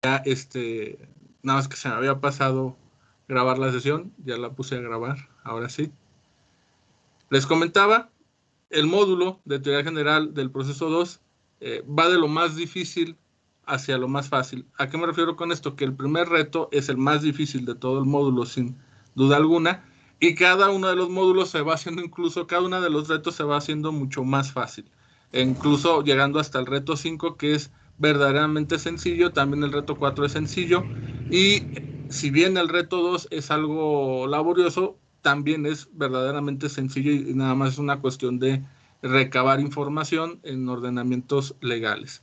ya nada más que se me había pasado grabar la sesión, ya la puse a grabar, ahora sí. Les comentaba, el módulo de teoría general del proceso 2 va de lo más difícil hacia lo más fácil. ¿A qué me refiero con esto? Que el primer reto es el más difícil de todo el módulo, sin duda alguna, y cada uno de los módulos se va haciendo, incluso cada uno de los retos se va haciendo mucho más fácil, e incluso llegando hasta el reto 5, que es verdaderamente sencillo. También el reto 4 es sencillo, y si bien el reto 2 es algo laborioso, también es verdaderamente sencillo y nada más es una cuestión de recabar información en ordenamientos legales.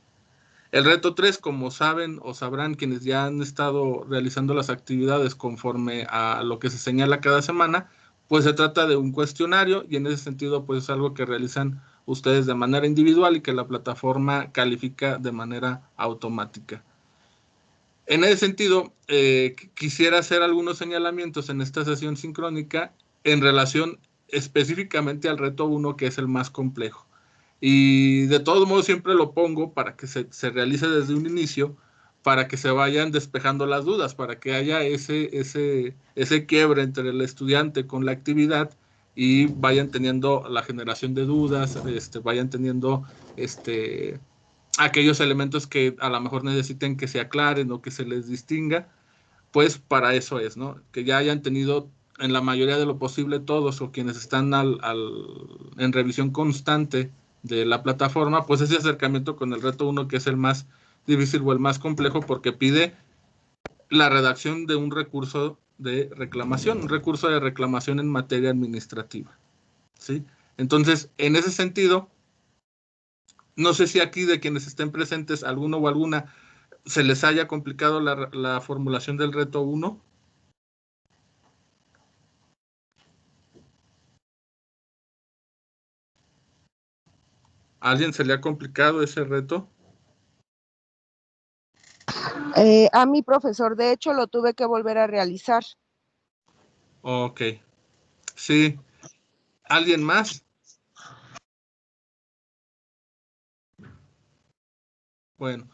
El reto 3, como saben o sabrán quienes ya han estado realizando las actividades conforme a lo que se señala cada semana, pues se trata de un cuestionario, y en ese sentido pues es algo que realizan ustedes de manera individual y que la plataforma califica de manera automática. En ese sentido, quisiera hacer algunos señalamientos en esta sesión sincrónica en relación específicamente al reto 1, que es el más complejo. Y de todos modos siempre lo pongo para que se realice desde un inicio, para que se vayan despejando las dudas, para que haya ese quiebre entre el estudiante con la actividad y vayan teniendo la generación de dudas, vayan teniendo aquellos elementos que a lo mejor necesiten que se aclaren o que se les distinga. Pues para eso es, ¿no? Que ya hayan tenido en la mayoría de lo posible todos, o quienes están en revisión constante de la plataforma, pues ese acercamiento con el reto 1, que es el más difícil o el más complejo, porque pide la redacción de un recurso de reclamación en materia administrativa, ¿sí? Entonces, en ese sentido, no sé si aquí de quienes estén presentes, alguno o alguna, se les haya complicado la formulación del reto 1. ¿A alguien se le ha complicado ese reto? A mi profesor, de hecho, lo tuve que volver a realizar. Ok. Sí. ¿Alguien más? Bueno,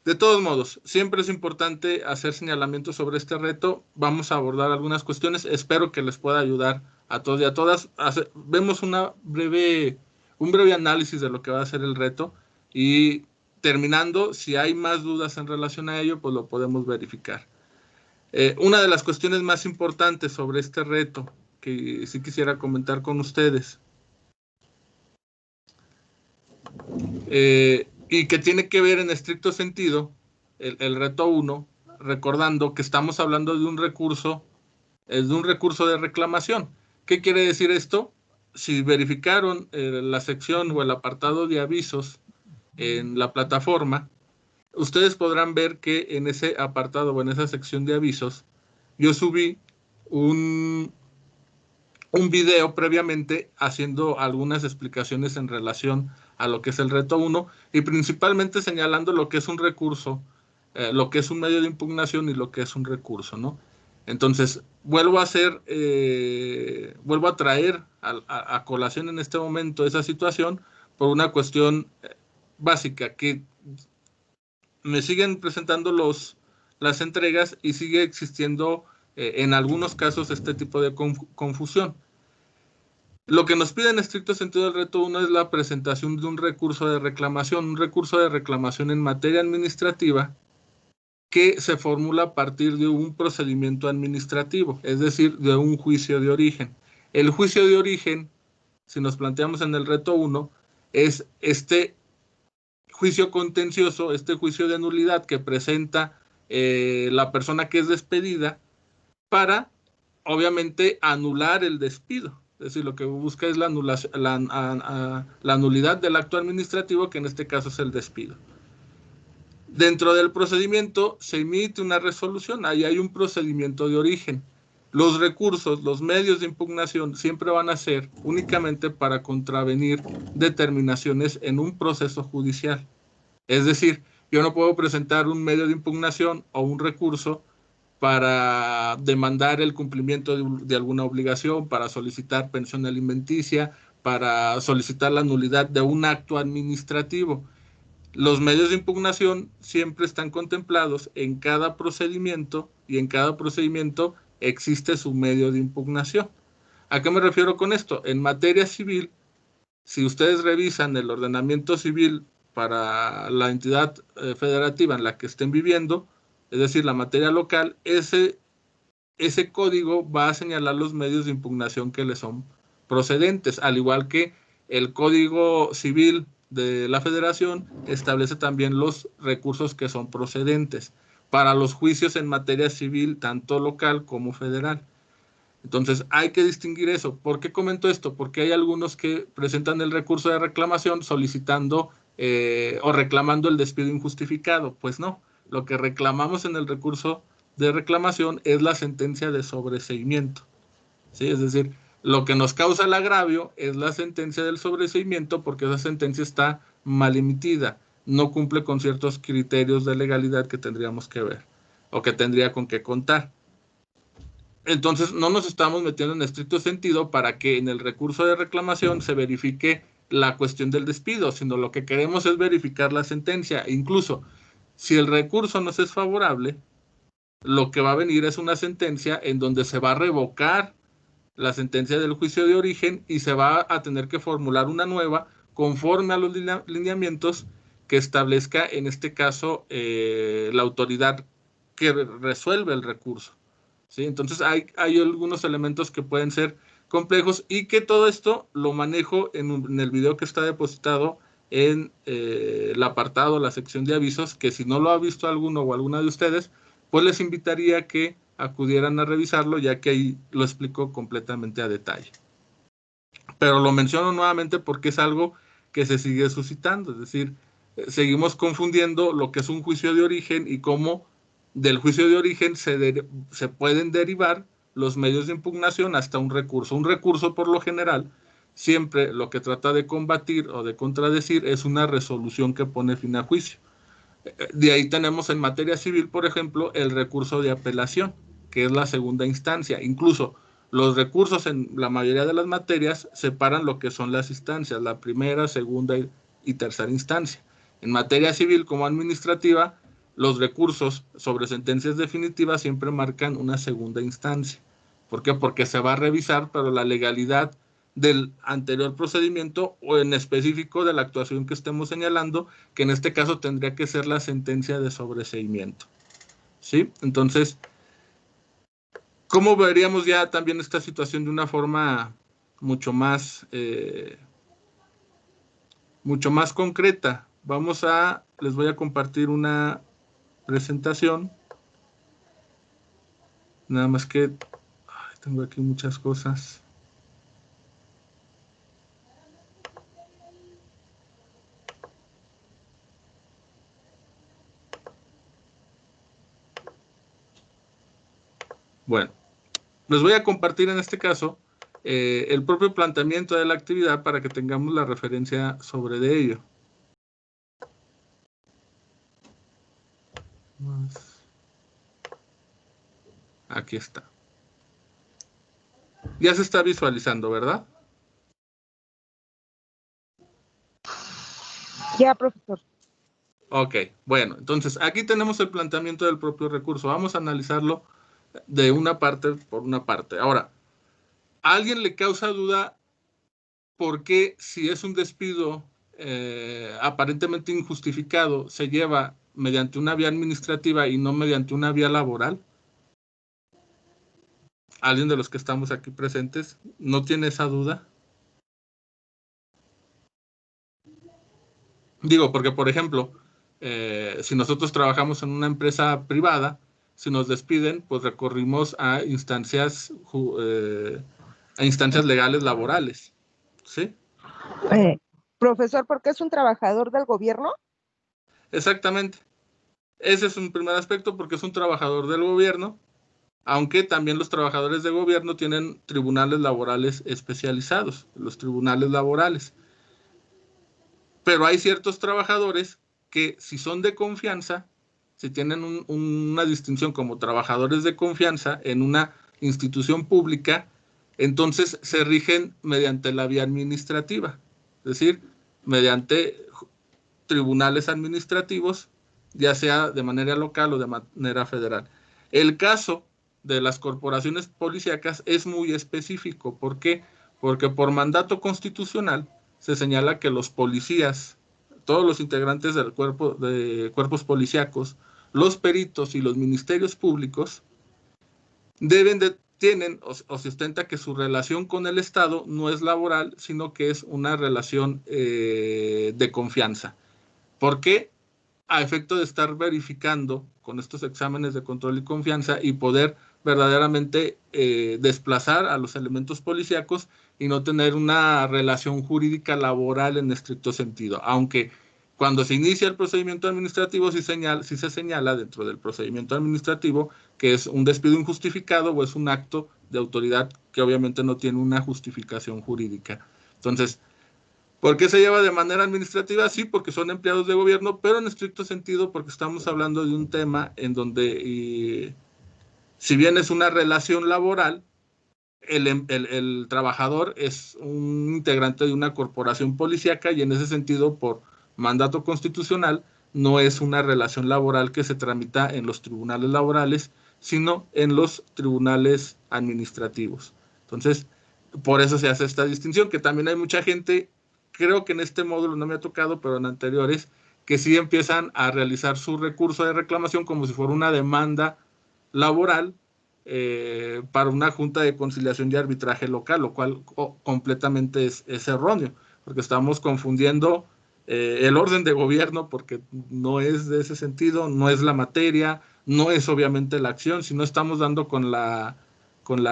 de todos modos, siempre es importante hacer señalamientos sobre este reto. Vamos a abordar algunas cuestiones. Espero que les pueda ayudar a todos y a todas. Vemos un breve análisis de lo que va a ser el reto, y terminando, si hay más dudas en relación a ello, pues lo podemos verificar. Una de las cuestiones más importantes sobre este reto que sí quisiera comentar con ustedes, y que tiene que ver en estricto sentido el reto 1, recordando que estamos hablando de un recurso de reclamación. ¿Qué quiere decir esto? Si verificaron la sección o el apartado de avisos en la plataforma, ustedes podrán ver que en ese apartado o en esa sección de avisos yo subí un video previamente haciendo algunas explicaciones en relación a lo que es el reto 1, y principalmente señalando lo que es un recurso, lo que es un medio de impugnación y lo que es un recurso, ¿no? Entonces, vuelvo a traer a colación en este momento esa situación por una cuestión básica, que me siguen presentando las entregas y sigue existiendo en algunos casos este tipo de confusión. Lo que nos pide en estricto sentido el reto 1 es la presentación de un recurso de reclamación en materia administrativa, que se formula a partir de un procedimiento administrativo, es decir, de un juicio de origen. El juicio de origen, si nos planteamos en el reto 1, es este juicio contencioso, este juicio de nulidad que presenta la persona que es despedida para, obviamente, anular el despido. Es decir, lo que busca es la nulidad del acto administrativo, que en este caso es el despido. Dentro del procedimiento se emite una resolución, ahí hay un procedimiento de origen. Los recursos, los medios de impugnación siempre van a ser únicamente para contravenir determinaciones en un proceso judicial. Es decir, yo no puedo presentar un medio de impugnación o un recurso para demandar el cumplimiento de alguna obligación, para solicitar pensión alimenticia, para solicitar la nulidad de un acto administrativo. Los medios de impugnación siempre están contemplados en cada procedimiento y en cada procedimiento existe su medio de impugnación. ¿A qué me refiero con esto? En materia civil, si ustedes revisan el ordenamiento civil para la entidad federativa en la que estén viviendo, es decir, la materia local, ese código va a señalar los medios de impugnación que le son procedentes, al igual que el Código Civil de la Federación establece también los recursos que son procedentes para los juicios en materia civil, tanto local como federal. Entonces hay que distinguir eso. ¿Por qué comento esto? Porque hay algunos que presentan el recurso de reclamación solicitando o reclamando el despido injustificado. Pues no, lo que reclamamos en el recurso de reclamación es la sentencia de sobreseimiento. ¿Sí? Es decir, lo que nos causa el agravio es la sentencia del sobreseimiento porque esa sentencia está mal emitida, no cumple con ciertos criterios de legalidad que tendríamos que ver o que tendría con qué contar. Entonces, no nos estamos metiendo en estricto sentido para que en el recurso de reclamación se verifique la cuestión del despido, sino lo que queremos es verificar la sentencia. Incluso, si el recurso nos es favorable, lo que va a venir es una sentencia en donde se va a revocar la sentencia del juicio de origen y se va a tener que formular una nueva conforme a los lineamientos que establezca, en este caso, la autoridad que resuelve el recurso. ¿Sí? Entonces hay algunos elementos que pueden ser complejos y que todo esto lo manejo en el video que está depositado en el apartado, la sección de avisos, que si no lo ha visto alguno o alguna de ustedes, pues les invitaría a que acudieran a revisarlo, ya que ahí lo explico completamente a detalle. Pero lo menciono nuevamente porque es algo que se sigue suscitando, es decir, seguimos confundiendo lo que es un juicio de origen y cómo del juicio de origen se pueden derivar los medios de impugnación hasta un recurso. Un recurso, por lo general, siempre lo que trata de combatir o de contradecir es una resolución que pone fin a juicio. De ahí tenemos en materia civil, por ejemplo, el recurso de apelación, que es la segunda instancia. Incluso los recursos en la mayoría de las materias separan lo que son las instancias, la primera, segunda y tercera instancia. En materia civil como administrativa, los recursos sobre sentencias definitivas siempre marcan una segunda instancia. ¿Por qué? Porque se va a revisar, pero la legalidad del anterior procedimiento o en específico de la actuación que estemos señalando, que en este caso tendría que ser la sentencia de sobreseimiento. ¿Sí? Entonces, ¿cómo veríamos ya también esta situación de una forma mucho más concreta? Les voy a compartir una presentación. Nada más que tengo aquí muchas cosas. Bueno, les voy a compartir en este caso el propio planteamiento de la actividad para que tengamos la referencia sobre de ello. Aquí está. Ya se está visualizando, ¿verdad? Ya, profesor. Ok, bueno, entonces aquí tenemos el planteamiento del propio recurso. Vamos a analizarlo de una parte por una parte. Ahora, ¿a alguien le causa duda por qué si es un despido aparentemente injustificado se lleva mediante una vía administrativa y no mediante una vía laboral? ¿Alguien de los que estamos aquí presentes no tiene esa duda? Digo, porque por ejemplo, si nosotros trabajamos en una empresa privada, si nos despiden, pues recurrimos a instancias legales laborales, ¿sí? Profesor, ¿por qué es un trabajador del gobierno? Exactamente. Ese es un primer aspecto porque es un trabajador del gobierno, aunque también los trabajadores de gobierno tienen tribunales laborales especializados, los tribunales laborales. Pero hay ciertos trabajadores que si son de confianza, si tienen una distinción como trabajadores de confianza en una institución pública, entonces se rigen mediante la vía administrativa, es decir, mediante tribunales administrativos, ya sea de manera local o de manera federal. El caso de las corporaciones policíacas es muy específico. ¿Por qué? Porque por mandato constitucional se señala que los policías, todos los integrantes del cuerpo de cuerpos policíacos, los peritos y los ministerios públicos tienen o se ostenta que su relación con el Estado no es laboral, sino que es una relación de confianza. ¿Por qué? A efecto de estar verificando con estos exámenes de control y confianza y poder verdaderamente desplazar a los elementos policíacos y no tener una relación jurídica laboral en estricto sentido. Aunque cuando se inicia el procedimiento administrativo sí se señala dentro del procedimiento administrativo que es un despido injustificado o es un acto de autoridad que obviamente no tiene una justificación jurídica. Entonces, ¿por qué se lleva de manera administrativa? Sí, porque son empleados de gobierno, pero en estricto sentido porque estamos hablando de un tema en donde, si bien es una relación laboral, el trabajador es un integrante de una corporación policíaca y en ese sentido, por mandato constitucional, no es una relación laboral que se tramita en los tribunales laborales, sino en los tribunales administrativos. Entonces, por eso se hace esta distinción, que también hay mucha gente, creo que en este módulo no me ha tocado, pero en anteriores, que sí empiezan a realizar su recurso de reclamación como si fuera una demanda laboral para una junta de conciliación y arbitraje local, lo cual completamente es erróneo, porque estamos confundiendo el orden de gobierno, porque no es de ese sentido, no es la materia, no es obviamente la acción, sino estamos dando con la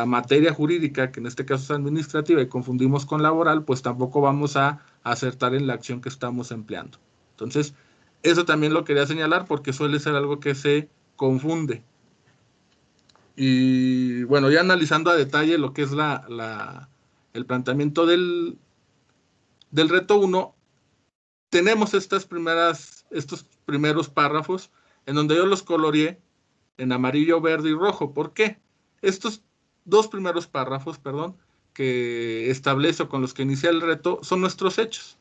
materia jurídica, que en este caso es administrativa, y confundimos con laboral, pues tampoco vamos a acertar en la acción que estamos empleando. Entonces, eso también lo quería señalar porque suele ser algo que se confunde. Y bueno, ya analizando a detalle lo que es el planteamiento del reto 1, tenemos estos primeros párrafos en donde yo los coloreé en amarillo, verde y rojo. ¿Por qué? Estos dos primeros párrafos, que establezco con los que inicia el reto, son nuestros hechos.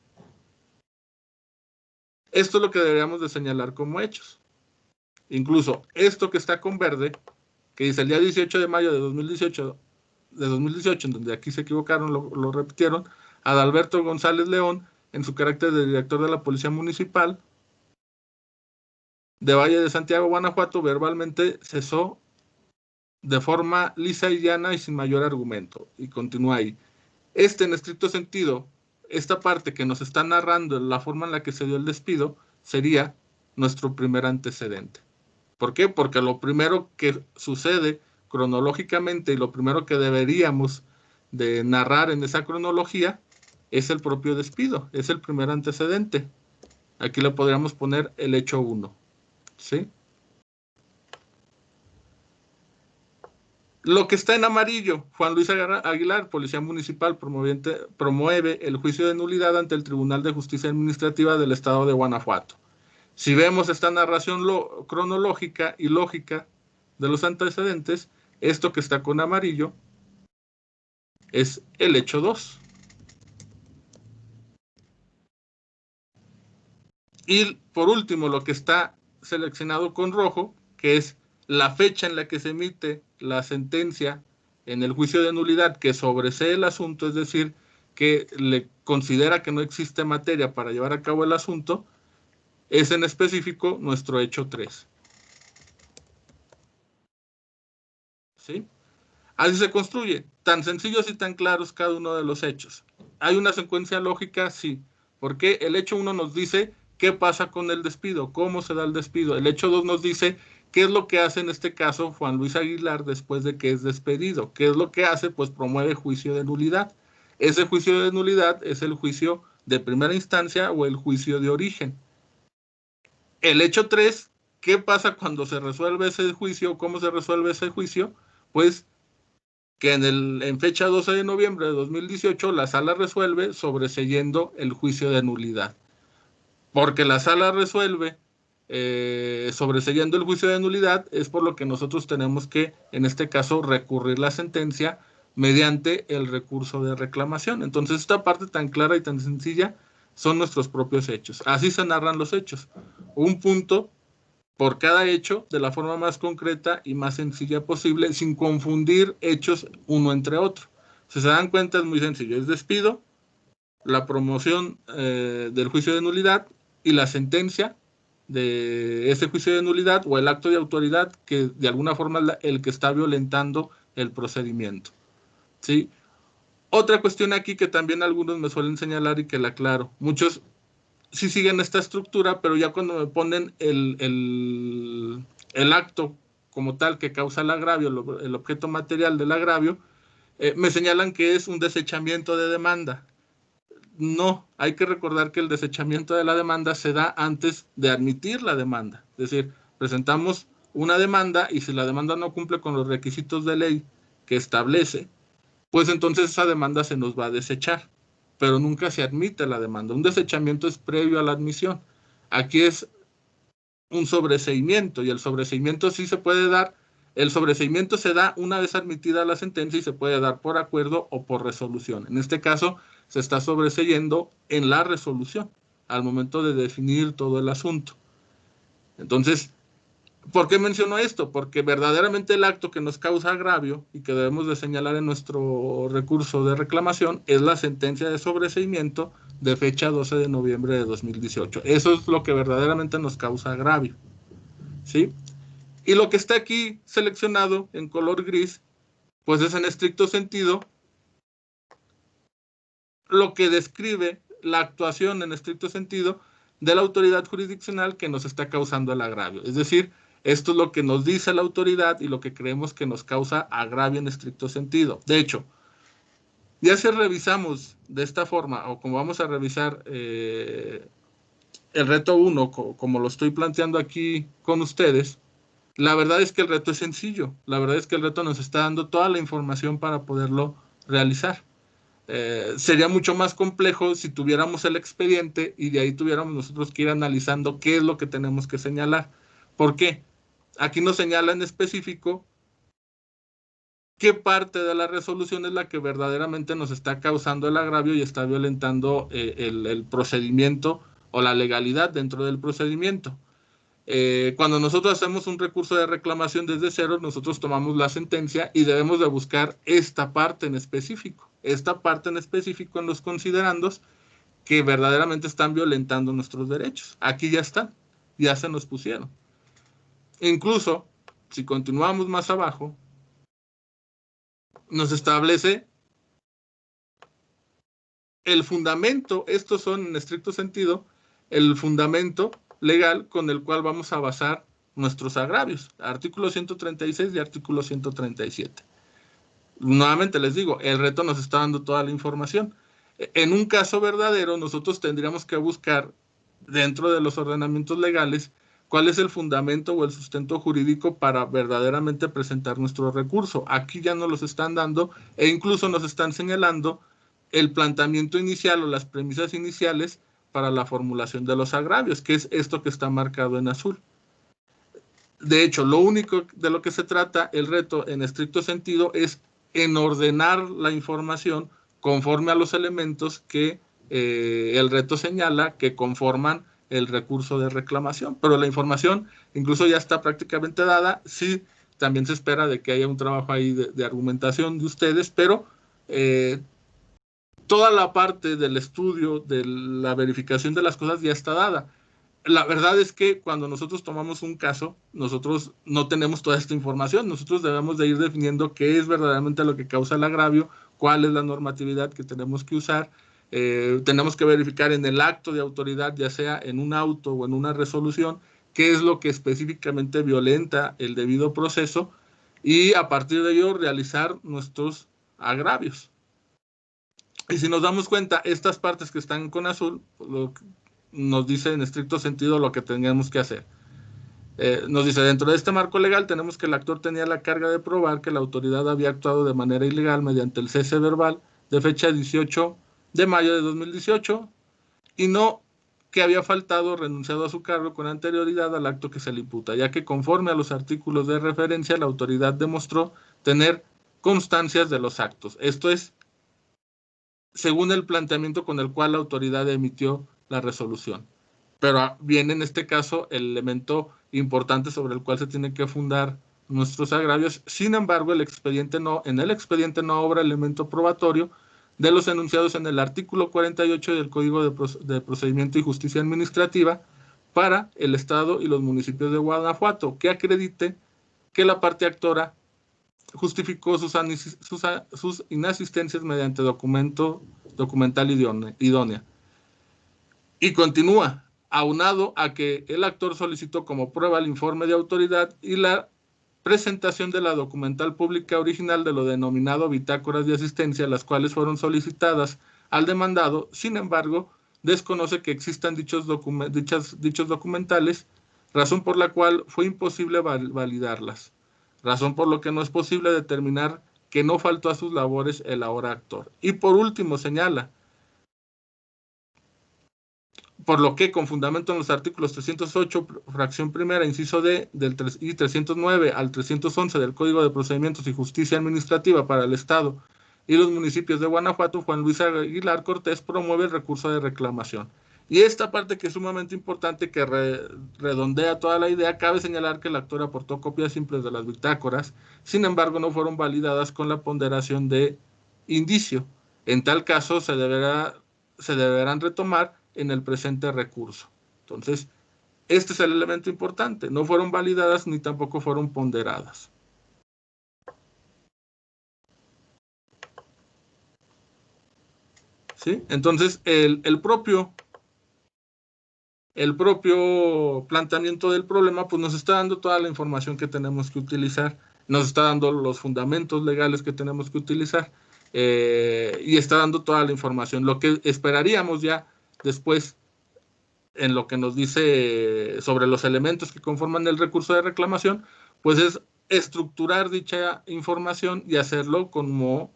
Esto es lo que deberíamos de señalar como hechos. Incluso esto que está con verde, que dice el día 18 de mayo de 2018, en donde aquí se equivocaron, lo repitieron, Adalberto González León, en su carácter de director de la Policía Municipal de Valle de Santiago, Guanajuato, verbalmente cesó de forma lisa y llana y sin mayor argumento. Y continúa ahí. En estricto sentido, esta parte que nos está narrando la forma en la que se dio el despido sería nuestro primer antecedente. ¿Por qué? Porque lo primero que sucede cronológicamente y lo primero que deberíamos de narrar en esa cronología es el propio despido, es el primer antecedente. Aquí le podríamos poner el hecho 1, ¿sí? Lo que está en amarillo, Juan Luis Aguilar, Policía Municipal, promueve el juicio de nulidad ante el Tribunal de Justicia Administrativa del Estado de Guanajuato. Si vemos esta narración cronológica y lógica de los antecedentes, esto que está con amarillo es el hecho 2. Y por último, lo que está seleccionado con rojo, que es la fecha en la que se emite la sentencia en el juicio de nulidad que sobresee el asunto, es decir, que le considera que no existe materia para llevar a cabo el asunto, es en específico nuestro hecho 3. ¿Sí? Así se construye, tan sencillos y tan claros cada uno de los hechos. ¿Hay una secuencia lógica? Sí, porque el hecho 1 nos dice qué pasa con el despido, cómo se da el despido. El hecho 2 nos dice qué es lo que hace en este caso Juan Luis Aguilar después de que es despedido. ¿Qué es lo que hace? Pues promueve juicio de nulidad. Ese juicio de nulidad es el juicio de primera instancia o el juicio de origen. El hecho 3, ¿qué pasa cuando se resuelve ese juicio? ¿Cómo se resuelve ese juicio? Pues que en fecha 12 de noviembre de 2018 la sala resuelve sobreseyendo el juicio de nulidad. Porque la sala resuelve sobreseyendo el juicio de nulidad, es por lo que nosotros tenemos que, en este caso, recurrir la sentencia mediante el recurso de reclamación. Entonces, esta parte tan clara y tan sencilla son nuestros propios hechos. Así se narran los hechos. Un punto por cada hecho de la forma más concreta y más sencilla posible, sin confundir hechos uno entre otro. Si se dan cuenta, es muy sencillo. Es despido, la promoción del juicio de nulidad y la sentencia de ese juicio de nulidad o el acto de autoridad que de alguna forma es el que está violentando el procedimiento. ¿Sí? Otra cuestión aquí que también algunos me suelen señalar y que la aclaro. Muchos sí siguen esta estructura, pero ya cuando me ponen el acto como tal que causa el agravio, el objeto material del agravio, me señalan que es un desechamiento de demanda. No, hay que recordar que el desechamiento de la demanda se da antes de admitir la demanda. Es decir, presentamos una demanda y si la demanda no cumple con los requisitos de ley que establece, pues entonces esa demanda se nos va a desechar, pero nunca se admite la demanda. Un desechamiento es previo a la admisión. Aquí es un sobreseimiento y el sobreseimiento sí se puede dar. El sobreseimiento se da una vez admitida la sentencia y se puede dar por acuerdo o por resolución. En este caso, se está sobreseyendo en la resolución al momento de definir todo el asunto. Entonces, ¿por qué menciono esto? Porque verdaderamente el acto que nos causa agravio y que debemos de señalar en nuestro recurso de reclamación es la sentencia de sobreseimiento de fecha 12 de noviembre de 2018. Eso es lo que verdaderamente nos causa agravio, ¿sí? Y lo que está aquí seleccionado en color gris, pues es en estricto sentido lo que describe la actuación en estricto sentido de la autoridad jurisdiccional que nos está causando el agravio. Es decir, esto es lo que nos dice la autoridad y lo que creemos que nos causa agravio en estricto sentido. De hecho, ya si revisamos de esta forma, o como vamos a revisar el reto 1, como lo estoy planteando aquí con ustedes, la verdad es que el reto es sencillo. La verdad es que el reto nos está dando toda la información para poderlo realizar. Sería mucho más complejo si tuviéramos el expediente y de ahí tuviéramos nosotros que ir analizando qué es lo que tenemos que señalar. ¿Por qué? Aquí nos señala en específico qué parte de la resolución es la que verdaderamente nos está causando el agravio y está violentando el procedimiento o la legalidad dentro del procedimiento. Cuando nosotros hacemos un recurso de reclamación desde cero, nosotros tomamos la sentencia y debemos de buscar esta parte en específico en los considerandos que verdaderamente están violentando nuestros derechos. Aquí ya están, ya se nos pusieron. Incluso, si continuamos más abajo, nos establece el fundamento, estos son en estricto sentido, el fundamento legal con el cual vamos a basar nuestros agravios, artículo 136 y artículo 137. Nuevamente les digo, el reto nos está dando toda la información. En un caso verdadero, nosotros tendríamos que buscar dentro de los ordenamientos legales cuál es el fundamento o el sustento jurídico para verdaderamente presentar nuestro recurso. Aquí ya nos los están dando e incluso nos están señalando el planteamiento inicial o las premisas iniciales para la formulación de los agravios, que es esto que está marcado en azul. De hecho, lo único de lo que se trata, el reto en estricto sentido, es en ordenar la información conforme a los elementos que el reto señala que conforman el recurso de reclamación. Pero la información incluso ya está prácticamente dada. Sí, también se espera de que haya un trabajo ahí de argumentación de ustedes, pero toda la parte del estudio, de la verificación de las cosas ya está dada. La verdad es que cuando nosotros tomamos un caso, nosotros no tenemos toda esta información. Nosotros debemos de ir definiendo qué es verdaderamente lo que causa el agravio, cuál es la normatividad que tenemos que usar. Tenemos que verificar en el acto de autoridad, ya sea en un auto o en una resolución, qué es lo que específicamente violenta el debido proceso y a partir de ello realizar nuestros agravios. Y si nos damos cuenta, estas partes que están con azul, nos dice en estricto sentido lo que tendríamos que hacer. Nos dice, dentro de este marco legal tenemos que el actor tenía la carga de probar que la autoridad había actuado de manera ilegal mediante el cese verbal de fecha 18 de mayo de 2018 y no que había faltado o renunciado a su cargo con anterioridad al acto que se le imputa, ya que conforme a los artículos de referencia la autoridad demostró tener constancias de los actos. Esto es según el planteamiento con el cual la autoridad emitió la resolución. Pero viene en este caso el elemento importante sobre el cual se tiene que fundar nuestros agravios. Sin embargo, en el expediente no obra elemento probatorio de los enunciados en el artículo 48 del Código de Procedimiento y Justicia Administrativa para el Estado y los municipios de Guanajuato, que acredite que la parte actora justificó sus inasistencias mediante documental idónea. Y continúa, aunado a que el actor solicitó como prueba el informe de autoridad y la presentación de la documental pública original de lo denominado bitácoras de asistencia, las cuales fueron solicitadas al demandado. Sin embargo, desconoce que existan dichos documentales, razón por la cual fue imposible validarlas, razón por lo que no es posible determinar que no faltó a sus labores el ahora actor. Y por último señala, por lo que, con fundamento en los artículos 308, fracción primera, inciso D, y 309 al 311 del Código de Procedimientos y Justicia Administrativa para el Estado y los municipios de Guanajuato, Juan Luis Aguilar Cortés promueve el recurso de reclamación. Y esta parte, que es sumamente importante, que redondea toda la idea, cabe señalar que el actor aportó copias simples de las bitácoras, sin embargo no fueron validadas con la ponderación de indicio. En tal caso se deberán retomar en el presente recurso. Entonces, este es el elemento importante. No fueron validadas ni tampoco fueron ponderadas. ¿Sí? Entonces, el propio planteamiento del problema pues nos está dando toda la información que tenemos que utilizar, nos está dando los fundamentos legales que tenemos que utilizar, y está dando toda la información. Lo que esperaríamos ya después, en lo que nos dice sobre los elementos que conforman el recurso de reclamación, pues es estructurar dicha información y hacerlo como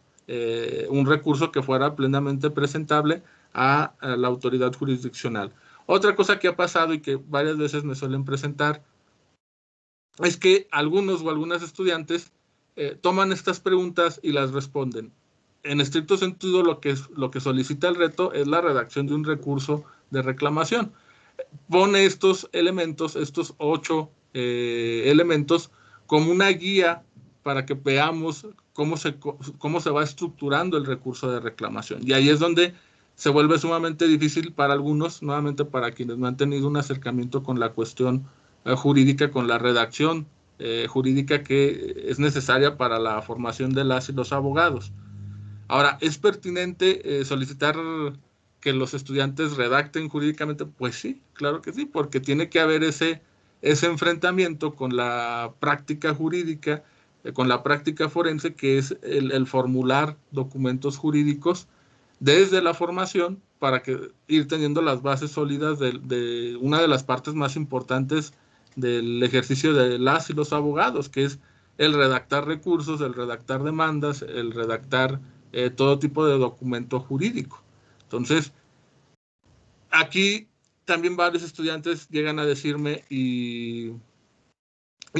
un recurso que fuera plenamente presentable a la autoridad jurisdiccional. Otra cosa que ha pasado y que varias veces me suelen presentar es que algunos o algunas estudiantes toman estas preguntas y las responden. En estricto sentido, lo que solicita el reto es la redacción de un recurso de reclamación. Pone estos elementos, estos 8 elementos, como una guía para que veamos cómo se va estructurando el recurso de reclamación. Y ahí es donde se vuelve sumamente difícil para algunos, nuevamente para quienes no han tenido un acercamiento con la cuestión jurídica, con la redacción jurídica que es necesaria para la formación de las y los abogados. Ahora, ¿es pertinente solicitar que los estudiantes redacten jurídicamente? Pues sí, claro que sí, porque tiene que haber ese enfrentamiento con la práctica jurídica, con la práctica forense, que es el formular documentos jurídicos desde la formación para que ir teniendo las bases sólidas de una de las partes más importantes del ejercicio de las y los abogados, que es el redactar recursos, el redactar demandas, el redactar todo tipo de documento jurídico. Entonces, aquí también varios estudiantes llegan a decirme y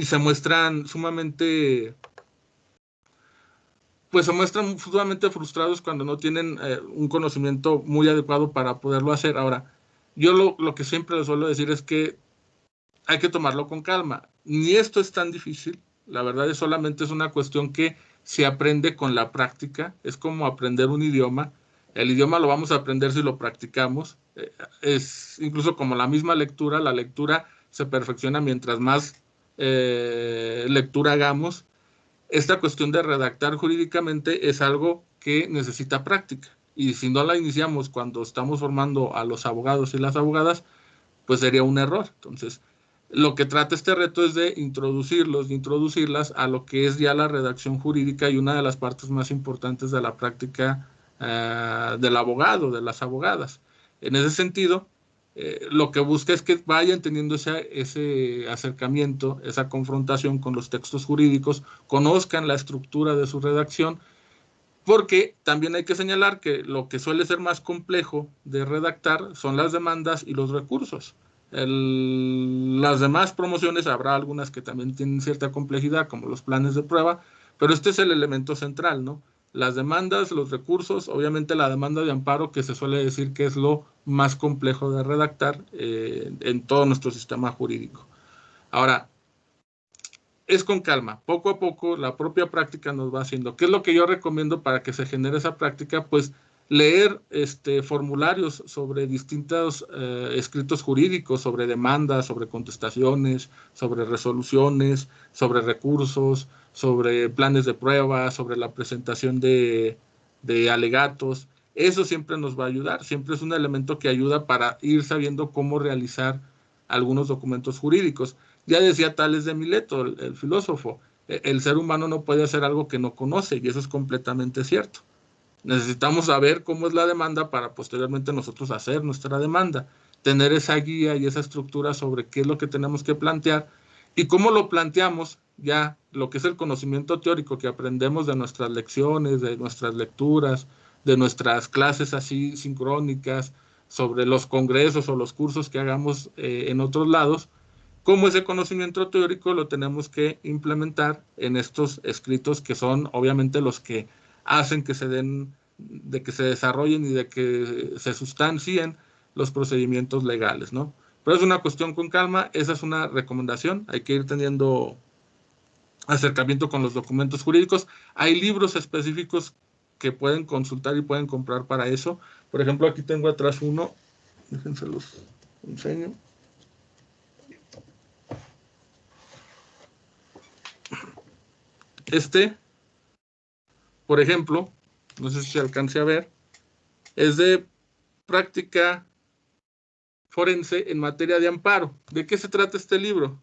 se muestran sumamente frustrados cuando no tienen un conocimiento muy adecuado para poderlo hacer. Ahora, yo lo que siempre les suelo decir es que hay que tomarlo con calma. Ni esto es tan difícil, la verdad solamente es una cuestión que se aprende con la práctica, es como aprender un idioma. El idioma lo vamos a aprender si lo practicamos, es incluso como la misma lectura, la lectura se perfecciona mientras más lectura hagamos. Esta cuestión de redactar jurídicamente es algo que necesita práctica, y si no la iniciamos cuando estamos formando a los abogados y las abogadas, pues sería un error. Entonces, lo que trata este reto es de introducirlas a lo que es ya la redacción jurídica, y una de las partes más importantes de la práctica del abogado, de las abogadas. En ese sentido, lo que busca es que vayan teniendo ese acercamiento, esa confrontación con los textos jurídicos, conozcan la estructura de su redacción, porque también hay que señalar que lo que suele ser más complejo de redactar son las demandas y los recursos. Las demás promociones, habrá algunas que también tienen cierta complejidad, como los planes de prueba, pero este es el elemento central, ¿no? las demandas, los recursos, obviamente la demanda de amparo, que se suele decir que es lo más complejo de redactar en todo nuestro sistema jurídico. Ahora, es con calma, poco a poco la propia práctica nos va haciendo. ¿Qué es lo que yo recomiendo para que se genere esa práctica? Pues leer formularios sobre distintos escritos jurídicos, sobre demandas, sobre contestaciones, sobre resoluciones, sobre recursos, sobre planes de prueba, sobre la presentación de alegatos. Eso siempre nos va a ayudar, siempre es un elemento que ayuda para ir sabiendo cómo realizar algunos documentos jurídicos. Ya decía Tales de Mileto, el filósofo, el ser humano no puede hacer algo que no conoce, y eso es completamente cierto. Necesitamos saber cómo es la demanda para posteriormente nosotros hacer nuestra demanda, tener esa guía y esa estructura sobre qué es lo que tenemos que plantear y cómo lo planteamos, ya lo que es el conocimiento teórico que aprendemos de nuestras lecciones, de nuestras lecturas, de nuestras clases así sincrónicas, sobre los congresos o los cursos que hagamos en otros lados, cómo ese conocimiento teórico lo tenemos que implementar en estos escritos que son obviamente los que hacen que se den, de que se desarrollen y de que se sustancien los procedimientos legales, ¿no? Pero es una cuestión con calma, esa es una recomendación, hay que ir teniendo acercamiento con los documentos jurídicos. Hay libros específicos que pueden consultar y pueden comprar para eso. Por ejemplo, aquí tengo atrás uno, déjense los enseño. Por ejemplo, no sé si se alcance a ver, es de práctica forense en materia de amparo. ¿De qué se trata este libro?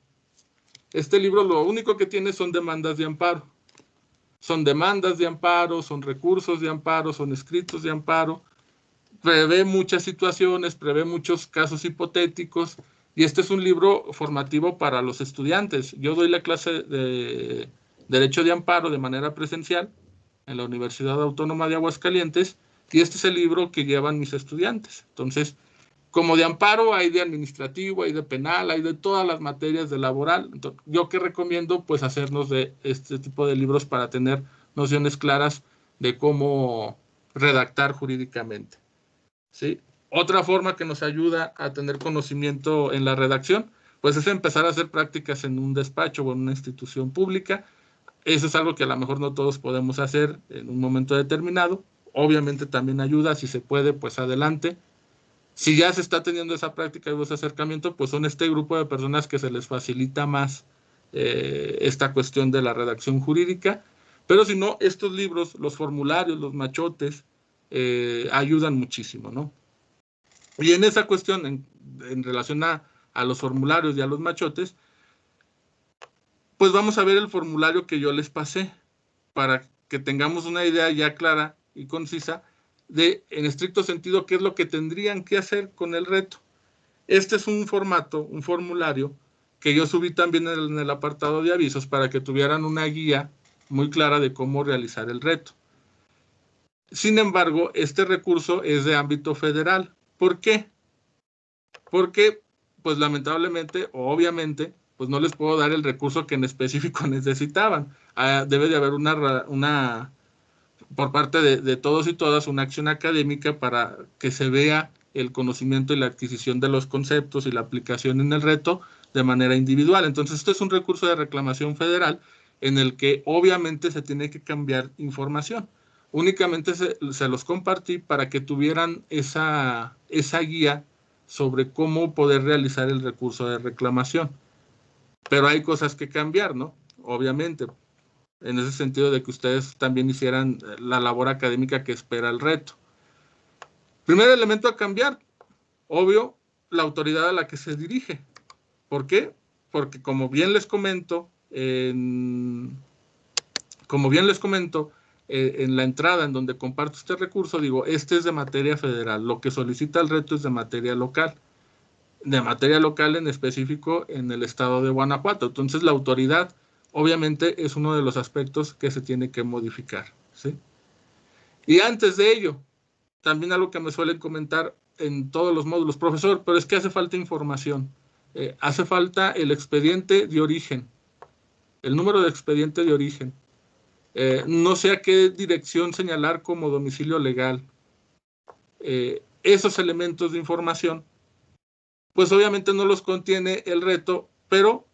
Este libro lo único que tiene son demandas de amparo. Son demandas de amparo, son recursos de amparo, son escritos de amparo. Prevé muchas situaciones, prevé muchos casos hipotéticos, y este es un libro formativo para los estudiantes. Yo doy la clase de Derecho de Amparo de manera presencial en la Universidad Autónoma de Aguascalientes, y este es el libro que llevan mis estudiantes. Entonces, como de amparo, hay de administrativo, hay de penal, hay de todas las materias de laboral. Entonces, yo que recomiendo, pues, hacernos de este tipo de libros para tener nociones claras de cómo redactar jurídicamente, ¿sí? Otra forma que nos ayuda a tener conocimiento en la redacción, pues es empezar a hacer prácticas en un despacho o en una institución pública. Eso es algo que a lo mejor no todos podemos hacer en un momento determinado. Obviamente también ayuda, si se puede, pues adelante. Si ya se está teniendo esa práctica y ese acercamiento, pues son este grupo de personas que se les facilita más esta cuestión de la redacción jurídica. Pero si no, estos libros, los formularios, los machotes, ayudan muchísimo, ¿no? Y en esa cuestión, en relación a los formularios y a los machotes, pues vamos a ver el formulario que yo les pasé para que tengamos una idea ya clara y concisa de, en estricto sentido, qué es lo que tendrían que hacer con el reto. Este es un formato, un formulario, que yo subí también en el apartado de avisos para que tuvieran una guía muy clara de cómo realizar el reto. Sin embargo, este recurso es de ámbito federal. ¿Por qué? Porque, pues lamentablemente, o obviamente, pues no les puedo dar el recurso que en específico necesitaban. Debe de haber una por parte de todos y todas, una acción académica para que se vea el conocimiento y la adquisición de los conceptos y la aplicación en el reto de manera individual. Entonces, esto es un recurso de reclamación federal en el que obviamente se tiene que cambiar información. Únicamente se los compartí para que tuvieran esa guía sobre cómo poder realizar el recurso de reclamación. Pero hay cosas que cambiar, ¿no? Obviamente, en ese sentido de que ustedes también hicieran la labor académica que espera el reto. Primer elemento a cambiar, obvio, la autoridad a la que se dirige. ¿Por qué? Porque como bien les comento, en la entrada en donde comparto este recurso, digo, este es de materia federal, lo que solicita el reto es de materia local en específico en el estado de Guanajuato. Entonces la autoridad obviamente es uno de los aspectos que se tiene que modificar, ¿sí? Y antes de ello, también algo que me suelen comentar en todos los módulos, profesor, pero es que hace falta información, hace falta el expediente de origen, el número de expediente de origen. no sé a qué dirección señalar como domicilio legal esos elementos de información, pues obviamente no los contiene el reto, pero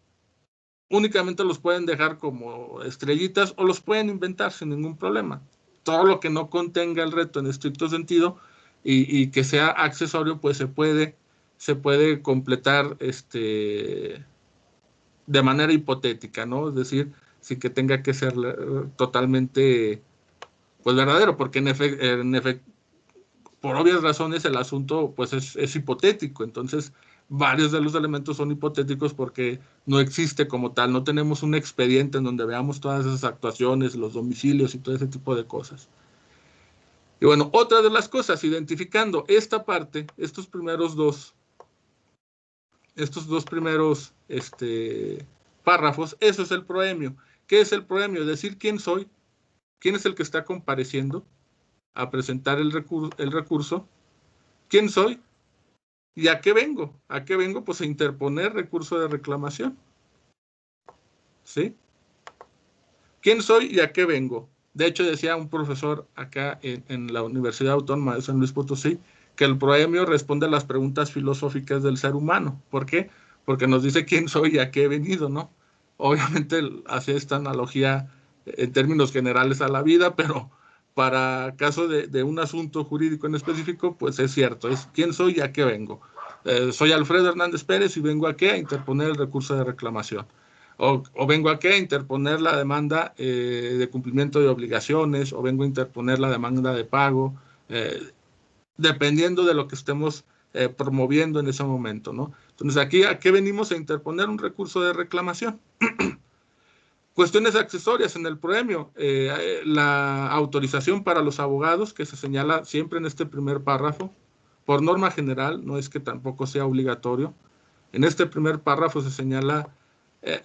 únicamente los pueden dejar como estrellitas o los pueden inventar sin ningún problema. Todo lo que no contenga el reto en estricto sentido y que sea accesorio, pues se puede completar de manera hipotética, ¿no? Es decir, sin que tenga que ser totalmente pues verdadero, porque en efecto, por obvias razones el asunto pues es hipotético. Entonces varios de los elementos son hipotéticos porque no existe como tal, no tenemos un expediente en donde veamos todas esas actuaciones, los domicilios y todo ese tipo de cosas. Y bueno, otra de las cosas, identificando esta parte, estos dos primeros párrafos, eso es el proemio. ¿Qué es el proemio? Decir quién soy, quién es el que está compareciendo a presentar el recurso, quién soy y a qué vengo. ¿A qué vengo? Pues a interponer recurso de reclamación. ¿Sí? ¿Quién soy y a qué vengo? De hecho, decía un profesor acá en la Universidad Autónoma de San Luis Potosí que el proemio responde a las preguntas filosóficas del ser humano. ¿Por qué? Porque nos dice quién soy y a qué he venido, ¿no? Obviamente hace esta analogía en términos generales a la vida, pero para caso de un asunto jurídico en específico, pues es cierto, es quién soy y a qué vengo. Soy Alfredo Hernández Pérez y vengo aquí a interponer el recurso de reclamación. O vengo aquí a interponer la demanda de cumplimiento de obligaciones, o vengo a interponer la demanda de pago, dependiendo de lo que estemos promoviendo en ese momento, ¿no? Entonces, aquí, ¿a qué venimos a interponer un recurso de reclamación? Cuestiones accesorias en el proemio, la autorización para los abogados, que se señala siempre en este primer párrafo, por norma general, no es que tampoco sea obligatorio. En este primer párrafo se señala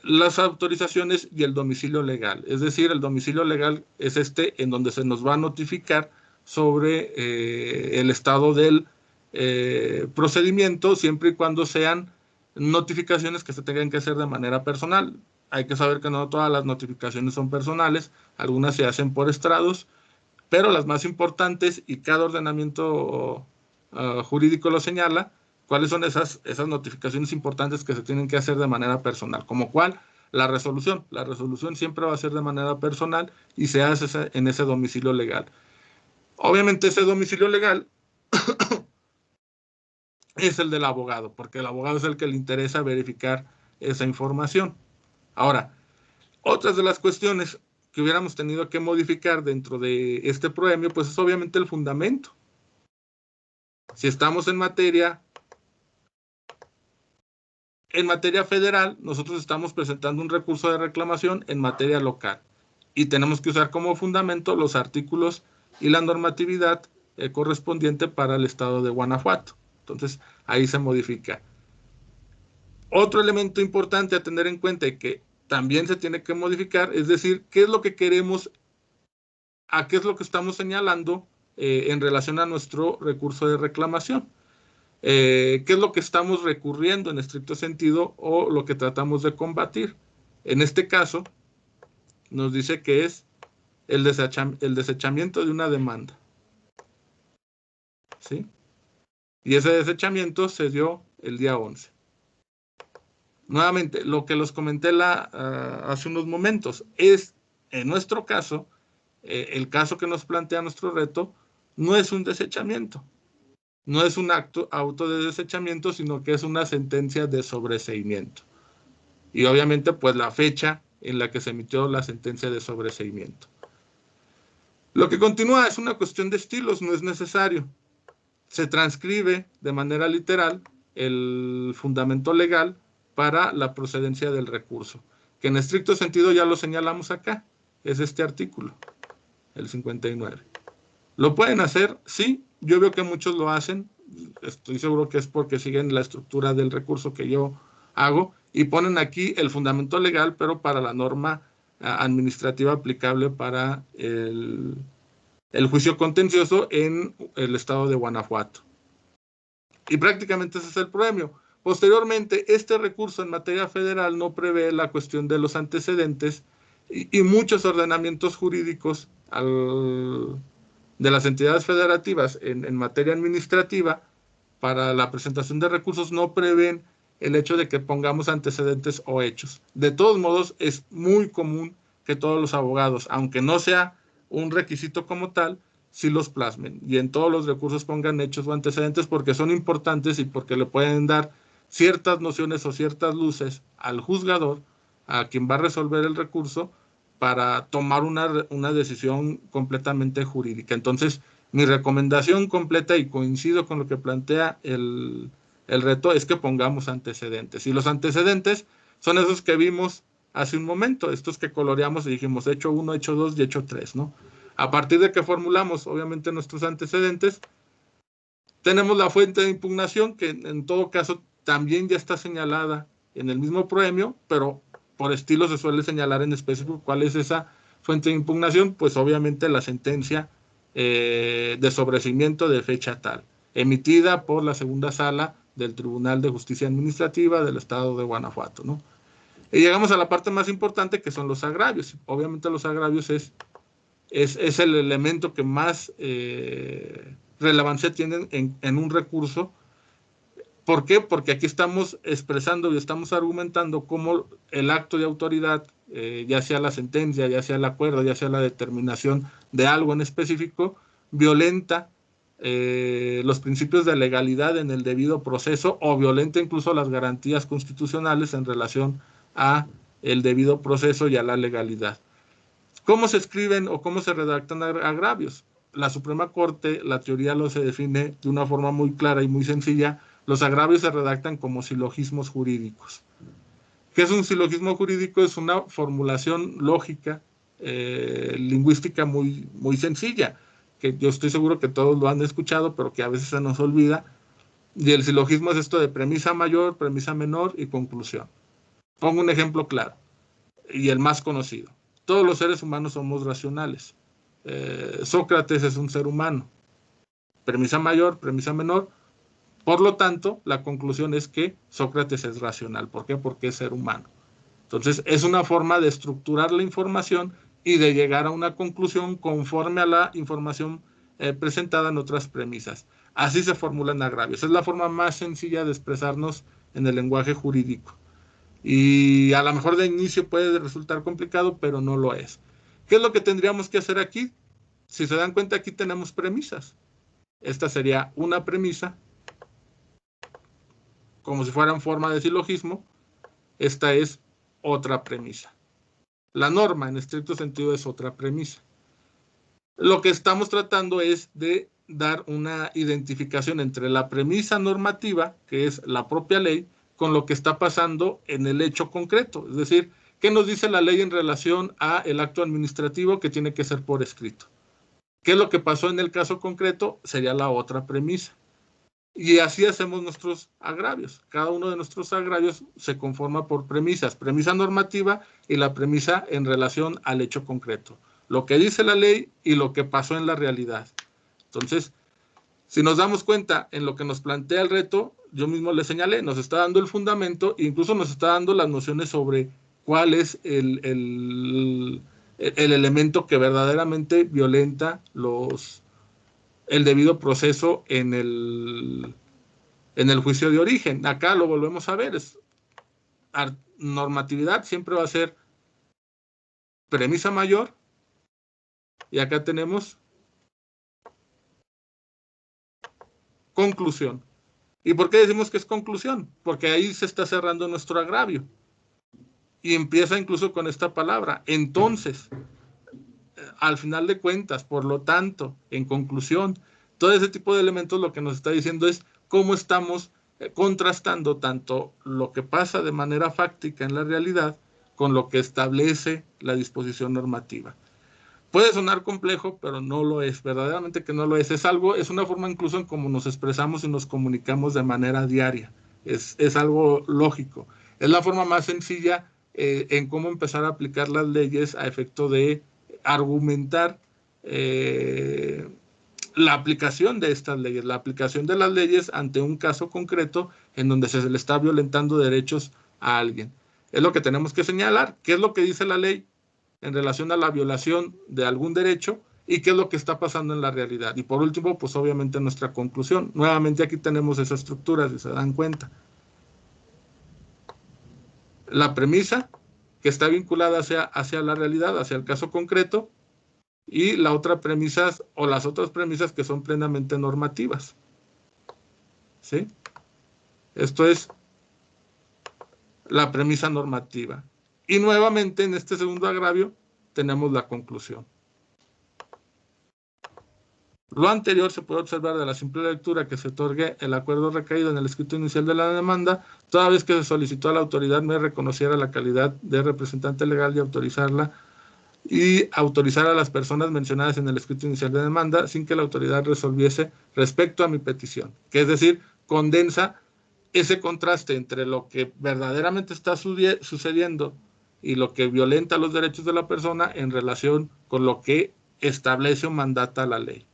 las autorizaciones y el domicilio legal. Es decir, el domicilio legal es en donde se nos va a notificar sobre el estado del procedimiento, siempre y cuando sean notificaciones que se tengan que hacer de manera personal. Hay que saber que no todas las notificaciones son personales, algunas se hacen por estrados, pero las más importantes, y cada ordenamiento jurídico lo señala, cuáles son esas notificaciones importantes que se tienen que hacer de manera personal. ¿Como cuál? La resolución. La resolución siempre va a ser de manera personal y se hace en ese domicilio legal. Obviamente ese domicilio legal es el del abogado, porque el abogado es el que le interesa verificar esa información. Ahora, otras de las cuestiones que hubiéramos tenido que modificar dentro de este proemio, pues es obviamente el fundamento. Si estamos en materia federal, nosotros estamos presentando un recurso de reclamación en materia local y tenemos que usar como fundamento los artículos y la normatividad correspondiente para el estado de Guanajuato. Entonces, ahí se modifica. Otro elemento importante a tener en cuenta y que también se tiene que modificar, es decir, qué es lo que queremos, a qué es lo que estamos señalando en relación a nuestro recurso de reclamación. ¿Qué es lo que estamos recurriendo en estricto sentido o lo que tratamos de combatir? En este caso, nos dice que es el desechamiento de una demanda. ¿Sí? Y ese desechamiento se dio el día 11. Nuevamente, lo que los comenté hace unos momentos es, en nuestro caso, el caso que nos plantea nuestro reto, no es un desechamiento. No es un auto de desechamiento, sino que es una sentencia de sobreseimiento. Y obviamente, pues la fecha en la que se emitió la sentencia de sobreseimiento. Lo que continúa es una cuestión de estilos, no es necesario. Se transcribe de manera literal el fundamento legal para la procedencia del recurso, que en estricto sentido ya lo señalamos acá, es este artículo, el 59. ¿Lo pueden hacer? Sí, yo veo que muchos lo hacen, estoy seguro que es porque siguen la estructura del recurso que yo hago y ponen aquí el fundamento legal, pero para la norma administrativa aplicable para el juicio contencioso en el estado de Guanajuato. Y prácticamente ese es el proemio. Posteriormente, este recurso en materia federal no prevé la cuestión de los antecedentes y muchos ordenamientos jurídicos de las entidades federativas en materia administrativa para la presentación de recursos no prevén el hecho de que pongamos antecedentes o hechos. De todos modos, es muy común que todos los abogados, aunque no sea un requisito como tal, sí los plasmen y en todos los recursos pongan hechos o antecedentes porque son importantes y porque le pueden dar ciertas nociones o ciertas luces al juzgador, a quien va a resolver el recurso, para tomar una decisión completamente jurídica. Entonces, mi recomendación completa, y coincido con lo que plantea el reto, es que pongamos antecedentes. Y los antecedentes son esos que vimos hace un momento, estos que coloreamos y dijimos hecho 1, hecho 2 y hecho 3, ¿no? A partir de que formulamos, obviamente, nuestros antecedentes, tenemos la fuente de impugnación, que en todo caso también ya está señalada en el mismo premio, pero por estilo se suele señalar en específico cuál es esa fuente de impugnación, pues obviamente la sentencia de sobreseimiento de fecha tal, emitida por la segunda sala del Tribunal de Justicia Administrativa del Estado de Guanajuato, ¿no? Y llegamos a la parte más importante, que son los agravios. Obviamente los agravios es el elemento que más relevancia tienen en un recurso. ¿Por qué? Porque aquí estamos expresando y estamos argumentando cómo el acto de autoridad, ya sea la sentencia, ya sea el acuerdo, ya sea la determinación de algo en específico, violenta los principios de legalidad en el debido proceso o violenta incluso las garantías constitucionales en relación a el debido proceso y a la legalidad. ¿Cómo se escriben o cómo se redactan agravios? La Suprema Corte, la teoría lo se define de una forma muy clara y muy sencilla. Los agravios se redactan como silogismos jurídicos. ¿Qué es un silogismo jurídico? Es una formulación lógica, lingüística muy, muy sencilla, que yo estoy seguro que todos lo han escuchado, pero que a veces se nos olvida. Y el silogismo es esto de premisa mayor, premisa menor y conclusión. Pongo un ejemplo claro y el más conocido. Todos los seres humanos somos racionales. Sócrates es un ser humano. Premisa mayor, premisa menor. Por lo tanto, la conclusión es que Sócrates es racional. ¿Por qué? Porque es ser humano. Entonces, es una forma de estructurar la información y de llegar a una conclusión conforme a la información presentada en otras premisas. Así se formulan agravios. Es la forma más sencilla de expresarnos en el lenguaje jurídico. Y a lo mejor de inicio puede resultar complicado, pero no lo es. ¿Qué es lo que tendríamos que hacer aquí? Si se dan cuenta, aquí tenemos premisas. Esta sería una premisa, como si fuera en forma de silogismo. Esta es otra premisa. La norma, en estricto sentido, es otra premisa. Lo que estamos tratando es de dar una identificación entre la premisa normativa, que es la propia ley, con lo que está pasando en el hecho concreto. Es decir, ¿qué nos dice la ley en relación a el acto administrativo que tiene que ser por escrito? ¿Qué es lo que pasó en el caso concreto? Sería la otra premisa. Y así hacemos nuestros agravios. Cada uno de nuestros agravios se conforma por premisas. Premisa normativa y la premisa en relación al hecho concreto. Lo que dice la ley y lo que pasó en la realidad. Entonces, si nos damos cuenta en lo que nos plantea el reto, yo mismo le señalé, nos está dando el fundamento e incluso nos está dando las nociones sobre cuál es el elemento que verdaderamente violenta el debido proceso en el juicio de origen. Acá lo volvemos a ver, normatividad siempre va a ser premisa mayor y acá tenemos conclusión. ¿Y por qué decimos que es conclusión? Porque ahí se está cerrando nuestro agravio. Y empieza incluso con esta palabra. Entonces, al final de cuentas, por lo tanto, en conclusión, todo ese tipo de elementos lo que nos está diciendo es cómo estamos contrastando tanto lo que pasa de manera fáctica en la realidad con lo que establece la disposición normativa. Puede sonar complejo, pero no lo es, verdaderamente que no lo es. Es una forma incluso en cómo nos expresamos y nos comunicamos de manera diaria. Es algo lógico. Es la forma más sencilla en cómo empezar a aplicar las leyes a efecto de argumentar la aplicación de estas leyes, la aplicación de las leyes ante un caso concreto en donde se le está violentando derechos a alguien. Es lo que tenemos que señalar. ¿Qué es lo que dice la ley? en relación a la violación de algún derecho y qué es lo que está pasando en la realidad. Y por último, pues obviamente nuestra conclusión. Nuevamente aquí tenemos esa estructura, si se dan cuenta. La premisa que está vinculada hacia la realidad, hacia el caso concreto, y la otra premisa o las otras premisas que son plenamente normativas. ¿Sí? Esto es la premisa normativa. Y nuevamente en este segundo agravio tenemos la conclusión. Lo anterior se puede observar de la simple lectura que se otorgue el acuerdo recaído en el escrito inicial de la demanda, toda vez que se solicitó a la autoridad me reconociera la calidad de representante legal y autorizar a las personas mencionadas en el escrito inicial de demanda sin que la autoridad resolviese respecto a mi petición. Que es decir, condensa ese contraste entre lo que verdaderamente está sucediendo y lo que violenta los derechos de la persona en relación con lo que establece o mandata la ley.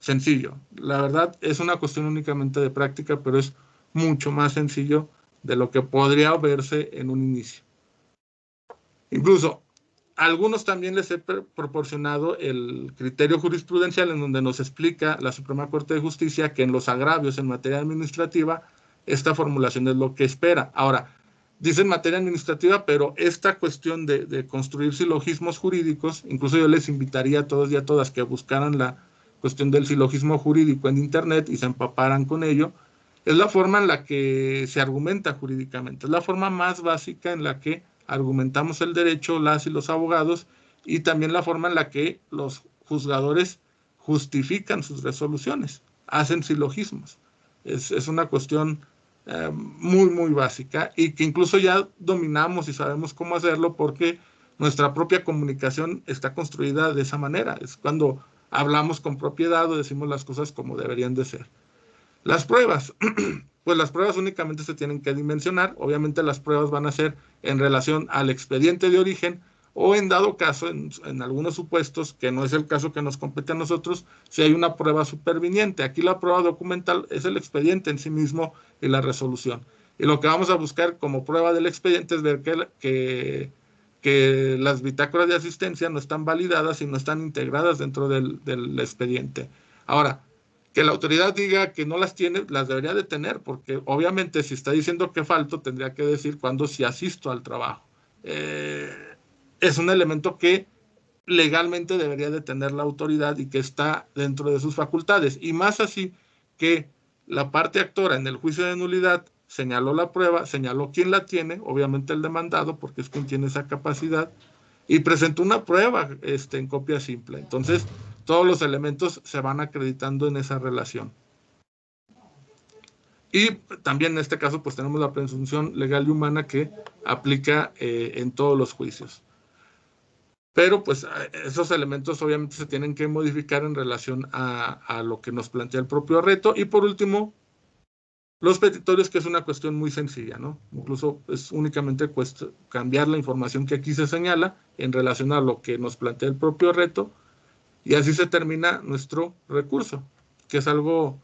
Sencillo. La verdad es una cuestión únicamente de práctica, pero es mucho más sencillo de lo que podría verse en un inicio. Incluso, a algunos también les he proporcionado el criterio jurisprudencial en donde nos explica la Suprema Corte de Justicia que en los agravios en materia administrativa, esta formulación es lo que espera. Ahora, dice en materia administrativa, pero esta cuestión de construir silogismos jurídicos, incluso yo les invitaría a todos y a todas que buscaran la cuestión del silogismo jurídico en Internet y se empaparan con ello, es la forma en la que se argumenta jurídicamente, es la forma más básica en la que argumentamos el derecho, las y los abogados, y también la forma en la que los juzgadores justifican sus resoluciones, hacen silogismos. Es una cuestión muy, muy básica y que incluso ya dominamos y sabemos cómo hacerlo porque nuestra propia comunicación está construida de esa manera. Es cuando hablamos con propiedad o decimos las cosas como deberían de ser. Las pruebas, pues las pruebas únicamente se tienen que dimensionar. Obviamente las pruebas van a ser en relación al expediente de origen o en dado caso, en algunos supuestos, que no es el caso que nos compete a nosotros, si hay una prueba superviniente. Aquí la prueba documental es el expediente en sí mismo y la resolución. Y lo que vamos a buscar como prueba del expediente es ver que las bitácoras de asistencia no están validadas y no están integradas dentro del expediente. Ahora, que la autoridad diga que no las tiene, las debería de tener, porque obviamente si está diciendo que falto, tendría que decir cuándo sí asisto al trabajo. Es un elemento que legalmente debería de tener la autoridad y que está dentro de sus facultades. Y más así que la parte actora en el juicio de nulidad señaló la prueba, señaló quién la tiene, obviamente el demandado, porque es quien tiene esa capacidad, y presentó una prueba en copia simple. Entonces, todos los elementos se van acreditando en esa relación. Y también en este caso, pues tenemos la presunción legal y humana que aplica en todos los juicios. Pero pues esos elementos obviamente se tienen que modificar en relación a lo que nos plantea el propio reto. Y por último, los petitorios, que es una cuestión muy sencilla, ¿no? Incluso es únicamente cambiar la información que aquí se señala en relación a lo que nos plantea el propio reto, y así se termina nuestro recurso, que es algo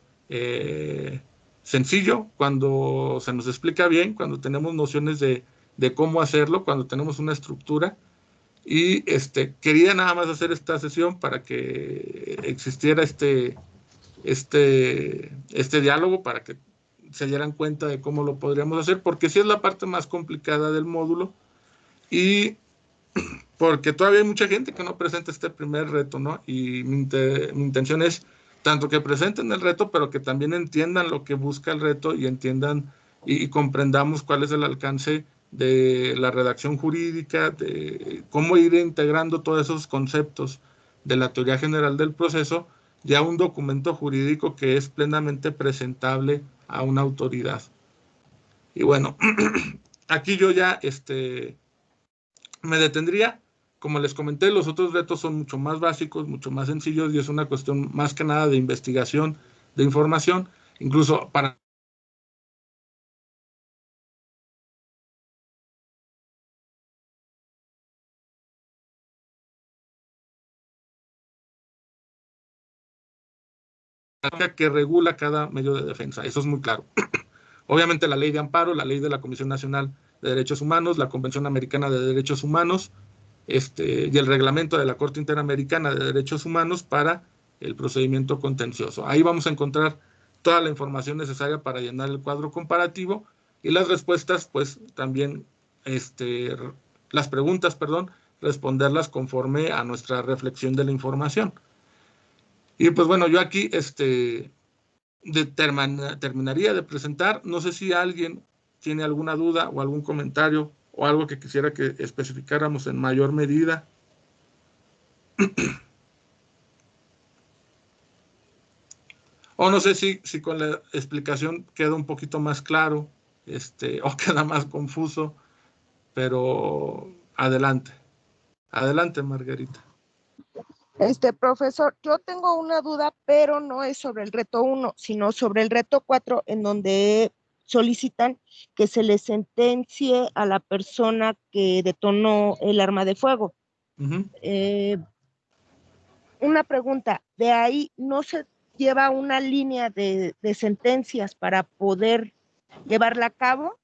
sencillo cuando se nos explica bien, cuando tenemos nociones de cómo hacerlo, cuando tenemos una estructura. Y quería nada más hacer esta sesión para que existiera este diálogo, para que se dieran cuenta de cómo lo podríamos hacer, porque sí es la parte más complicada del módulo y porque todavía hay mucha gente que no presenta este primer reto, ¿no? Y mi intención es tanto que presenten el reto, pero que también entiendan lo que busca el reto y entiendan y comprendamos cuál es el alcance de la redacción jurídica, de cómo ir integrando todos esos conceptos de la teoría general del proceso ya un documento jurídico que es plenamente presentable a una autoridad. Y bueno, aquí yo ya me detendría. Como les comenté, los otros retos son mucho más básicos, mucho más sencillos y es una cuestión más que nada de investigación, de información, incluso para que regula cada medio de defensa. Eso es muy claro. Obviamente la ley de amparo, la ley de la Comisión Nacional de Derechos Humanos, la Convención Americana de Derechos Humanos, y el reglamento de la Corte Interamericana de Derechos Humanos para el procedimiento contencioso. Ahí vamos a encontrar toda la información necesaria para llenar el cuadro comparativo y las respuestas, pues también, las preguntas, perdón, responderlas conforme a nuestra reflexión de la información. Y pues bueno, yo aquí terminaría de presentar. No sé si alguien tiene alguna duda o algún comentario o algo que quisiera que especificáramos en mayor medida. O no sé si con la explicación queda un poquito más claro, o queda más confuso, pero adelante. Adelante, Margarita. Profesor, yo tengo una duda, pero no es sobre el reto 1, sino sobre el reto 4, en donde solicitan que se le sentencie a la persona que detonó el arma de fuego. Uh-huh. Una pregunta, ¿de ahí no se lleva una línea de sentencias para poder llevarla a cabo?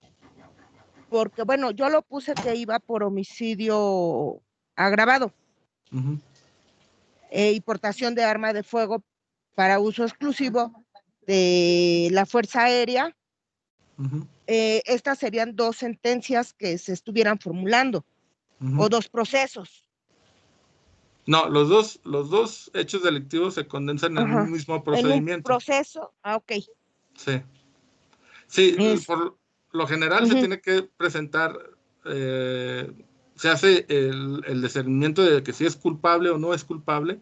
Porque, bueno, yo lo puse que iba por homicidio agravado. Uh-huh. Y portación de arma de fuego para uso exclusivo de la Fuerza Aérea. Uh-huh. Estas serían 2 sentencias que se estuvieran formulando, uh-huh, o 2 procesos. No, los dos hechos delictivos se condensan en un mismo procedimiento. En un proceso, ok. Sí. Sí, por lo general se tiene que presentar, se hace el discernimiento de que si es culpable o no es culpable.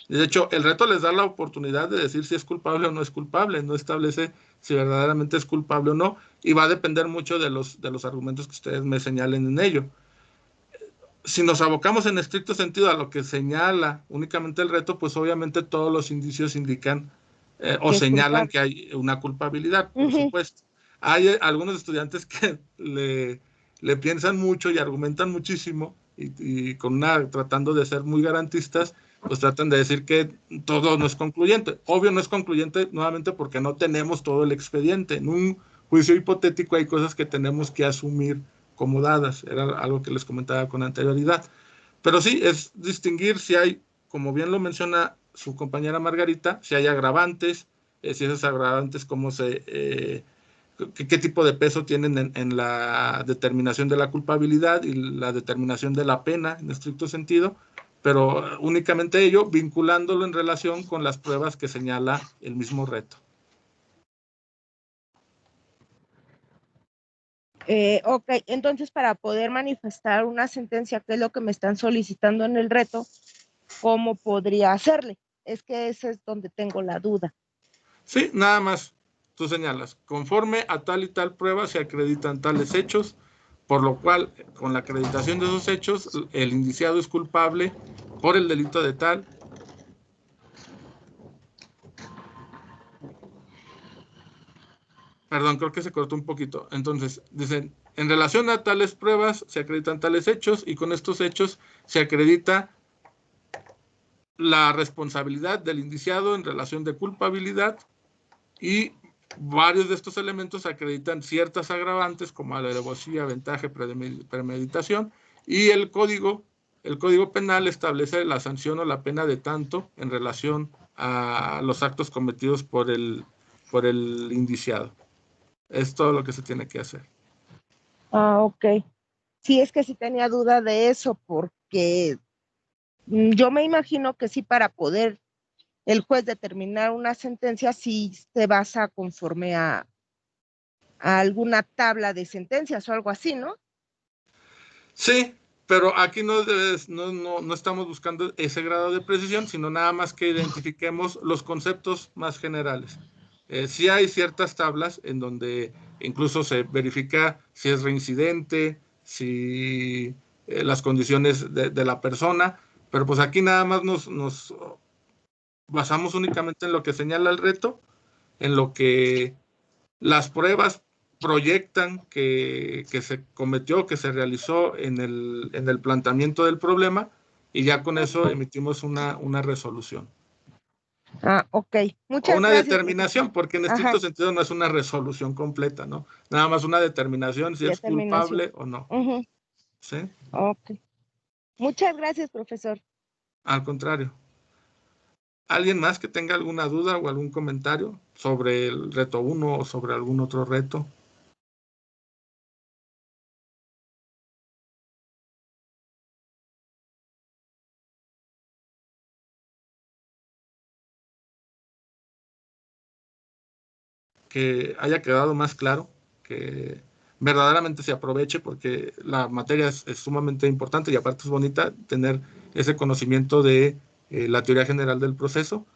De hecho, el reto les da la oportunidad de decir si es culpable o no es culpable, no establece si verdaderamente es culpable o no, y va a depender mucho de los argumentos que ustedes me señalen en ello. Si nos abocamos en estricto sentido a lo que señala únicamente el reto, pues obviamente todos los indicios indican o señalan que hay una culpabilidad, por supuesto. Hay algunos estudiantes que le piensan mucho y argumentan muchísimo y tratando de ser muy garantistas, pues tratan de decir que todo no es concluyente. Obvio no es concluyente nuevamente porque no tenemos todo el expediente. En un juicio hipotético hay cosas que tenemos que asumir como dadas. Era algo que les comentaba con anterioridad. Pero sí, es distinguir si hay, como bien lo menciona su compañera Margarita, si hay agravantes, si esos agravantes, qué tipo de peso tienen en la determinación de la culpabilidad y la determinación de la pena en estricto sentido, pero únicamente ello vinculándolo en relación con las pruebas que señala el mismo reto. Ok, entonces para poder manifestar una sentencia, que es lo que me están solicitando en el reto, ¿cómo podría hacerle? Es que ese es donde tengo la duda. Sí, nada más. Tú señalas, conforme a tal y tal prueba se acreditan tales hechos, por lo cual, con la acreditación de esos hechos, el indiciado es culpable por el delito de tal. Perdón, creo que se cortó un poquito. Entonces, dicen, en relación a tales pruebas se acreditan tales hechos y con estos hechos se acredita la responsabilidad del indiciado en relación de culpabilidad y varios de estos elementos acreditan ciertas agravantes como alevosía, ventaja, premeditación y el código penal establece la sanción o la pena de tanto en relación a los actos cometidos por el indiciado. Es todo lo que se tiene que hacer. Ah, ok. Sí, es que sí tenía duda de eso, porque yo me imagino que sí, para poder el juez determinar una sentencia, sí se basa conforme a alguna tabla de sentencias o algo así, ¿no? Sí, pero aquí no estamos buscando ese grado de precisión, sino nada más que identifiquemos los conceptos más generales. Sí hay ciertas tablas en donde incluso se verifica si es reincidente, si las condiciones de la persona, pero pues aquí nada más nos basamos únicamente en lo que señala el reto, en lo que las pruebas proyectan que se cometió, que se realizó en el planteamiento del problema, y ya con eso emitimos una resolución. Ah, ok. O Muchas una gracias, determinación, porque en estricto sentido no es una resolución completa, ¿no? Nada más una determinación si es culpable o no. Uh-huh. ¿Sí? Ok. Muchas gracias, profesor. Al contrario. ¿Alguien más que tenga alguna duda o algún comentario sobre el reto 1 o sobre algún otro reto? Que haya quedado más claro, que verdaderamente se aproveche, porque la materia es sumamente importante y aparte es bonita tener ese conocimiento de la teoría general del proceso.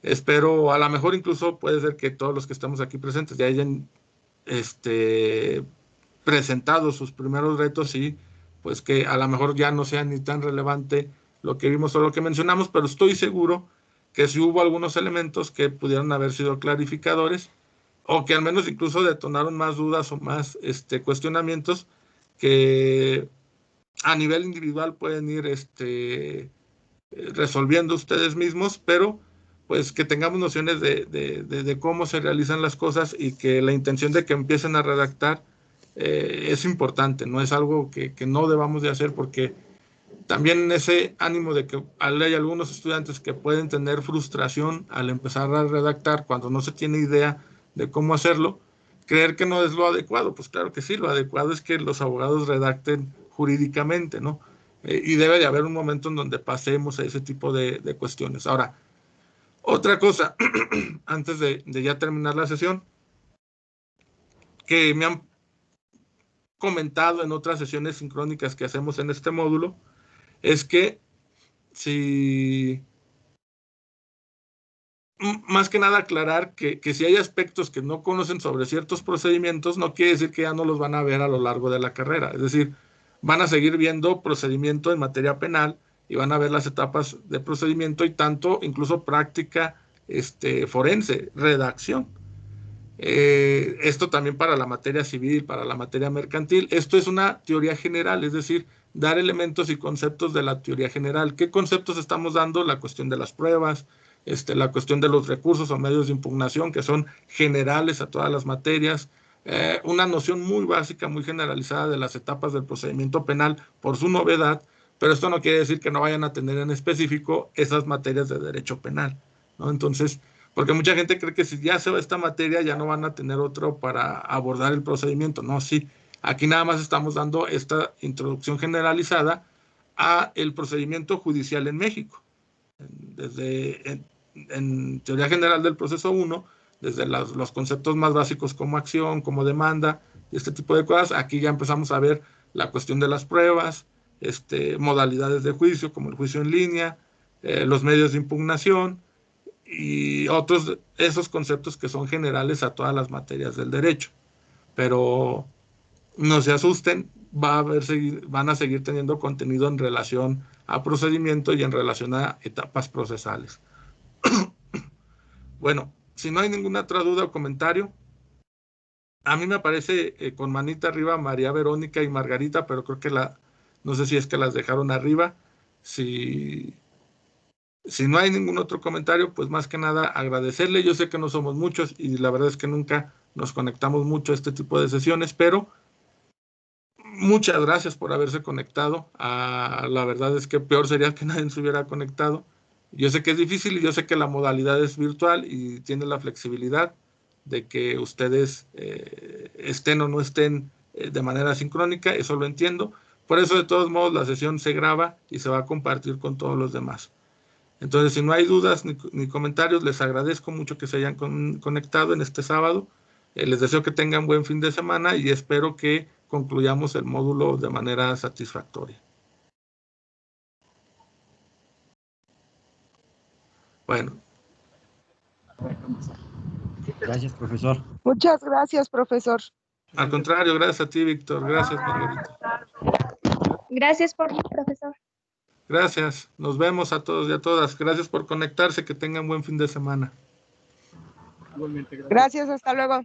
Espero, a lo mejor incluso puede ser que todos los que estamos aquí presentes ya hayan presentado sus primeros retos y pues que a lo mejor ya no sea ni tan relevante lo que vimos o lo que mencionamos, pero estoy seguro que sí hubo algunos elementos que pudieron haber sido clarificadores o que al menos incluso detonaron más dudas o más cuestionamientos que a nivel individual pueden ir resolviendo ustedes mismos, pero pues que tengamos nociones de cómo se realizan las cosas y que la intención de que empiecen a redactar es importante, no es algo que no debamos de hacer, porque también ese ánimo de que hay algunos estudiantes que pueden tener frustración al empezar a redactar cuando no se tiene idea de cómo hacerlo, creer que no es lo adecuado. Pues claro que sí, lo adecuado es que los abogados redacten jurídicamente, ¿no? Y debe de haber un momento en donde pasemos a ese tipo de cuestiones. Ahora, otra cosa, antes de ya terminar la sesión, que me han comentado en otras sesiones sincrónicas que hacemos en este módulo, es que si más que nada aclarar que si hay aspectos que no conocen sobre ciertos procedimientos, no quiere decir que ya no los van a ver a lo largo de la carrera. Es decir, van a seguir viendo procedimiento en materia penal y van a ver las etapas de procedimiento y tanto, incluso práctica forense, redacción. Esto también para la materia civil, para la materia mercantil. Esto es una teoría general, es decir, dar elementos y conceptos de la teoría general. ¿Qué conceptos estamos dando? La cuestión de las pruebas, la cuestión de los recursos o medios de impugnación, que son generales a todas las materias. Una noción muy básica, muy generalizada de las etapas del procedimiento penal por su novedad, pero esto no quiere decir que no vayan a tener en específico esas materias de derecho penal, ¿no? Entonces, porque mucha gente cree que si ya se va esta materia ya no van a tener otro para abordar el procedimiento. No, sí, aquí nada más estamos dando esta introducción generalizada a el procedimiento judicial en México. Desde en teoría general del proceso 1, desde los conceptos más básicos como acción, como demanda y este tipo de cosas, aquí ya empezamos a ver la cuestión de las pruebas, modalidades de juicio como el juicio en línea, los medios de impugnación, y otros, esos conceptos que son generales a todas las materias del derecho. Pero no se asusten, van a seguir teniendo contenido en relación a procedimiento y en relación a etapas procesales. Bueno, si no hay ninguna otra duda o comentario, a mí me aparece con manita arriba María Verónica y Margarita, pero creo que no sé si es que las dejaron arriba. Si no hay ningún otro comentario, pues más que nada agradecerle. Yo sé que no somos muchos y la verdad es que nunca nos conectamos mucho a este tipo de sesiones, pero muchas gracias por haberse conectado. La verdad es que peor sería que nadie se hubiera conectado. Yo sé que es difícil y yo sé que la modalidad es virtual y tiene la flexibilidad de que ustedes estén o no estén de manera sincrónica, eso lo entiendo. Por eso, de todos modos, la sesión se graba y se va a compartir con todos los demás. Entonces, si no hay dudas ni comentarios, les agradezco mucho que se hayan conectado en este sábado. Les deseo que tengan buen fin de semana y espero que concluyamos el módulo de manera satisfactoria. Bueno. Gracias, profesor. Muchas gracias, profesor. Al contrario, gracias a ti, Víctor. Gracias, Margarita. Gracias por profesor. Gracias. Nos vemos a todos y a todas. Gracias por conectarse. Que tengan buen fin de semana. Gracias, hasta luego.